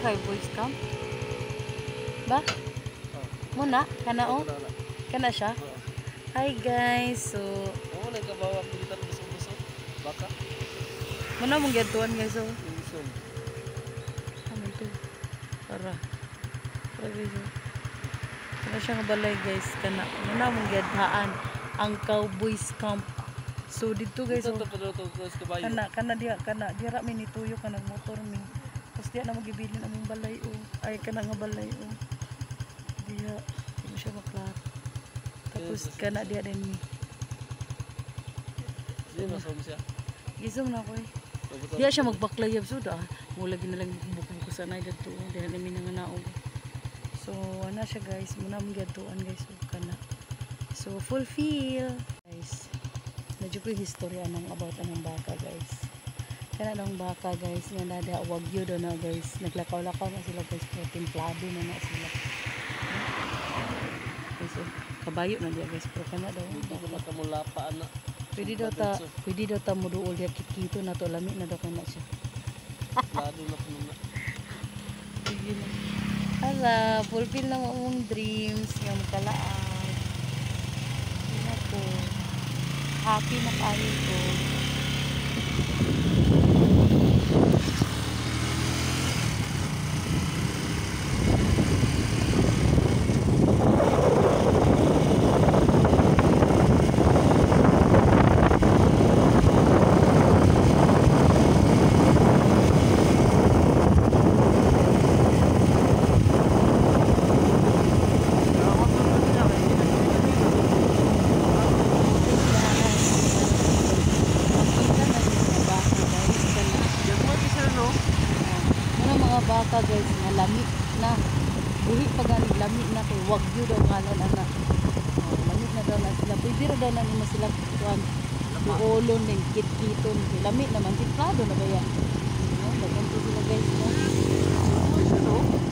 kay boys camp? Ba? Muna? Kana o? Kana siya? Hi guys, so Oo, nagkabawa pilitan buso-buso. Baka. muna mong gatuan guys, so Isun. ano to? Para guys, so kana siya nga balay guys, kana muna mong gadhaan ang cowboys camp. So dito guys, so Ito pa daw to cross kabayo. kana dira mi ni tuyo ka nagmotor mi. Tapos diya na magibilin among balay o. Ay kana nga balay o. Diya, hindi siya maklaro. Tapos kana diya din mi. Di masom siya. Gisong na ko eh. Diya siya magbaklayab so da. Mula ginalang bukong ko sanay dito. Diya namin nga naog. So ana siya guys, muna mong gatuan guys o kana. So fulfill guys. Medyo ko historya ng about ng baka guys. Kana ng baka guys, nga nada wagyo daw na guys. Naglakaw-lakaw na sila guys, pero templado na sila. Okay, so, kabayo na diya guys, pero kana daw. Hindi ko makamulapa ana. Pwede daw ta muduol diya kikito na to, lami na daw kana siya. Lado na puno na. Sige na. Hala, fulfill na mo mong dreams, nga makalaan. Hindi na po. Happy na kayo ko. Baka guys nga lami na buhi pa gani lami na kay wagyo daw ngalan ana lami na daw na sila pwede ra daw na nimo sila kuan duolon ning kit-kiton lami naman templado na ba yan no dagan to sila guys no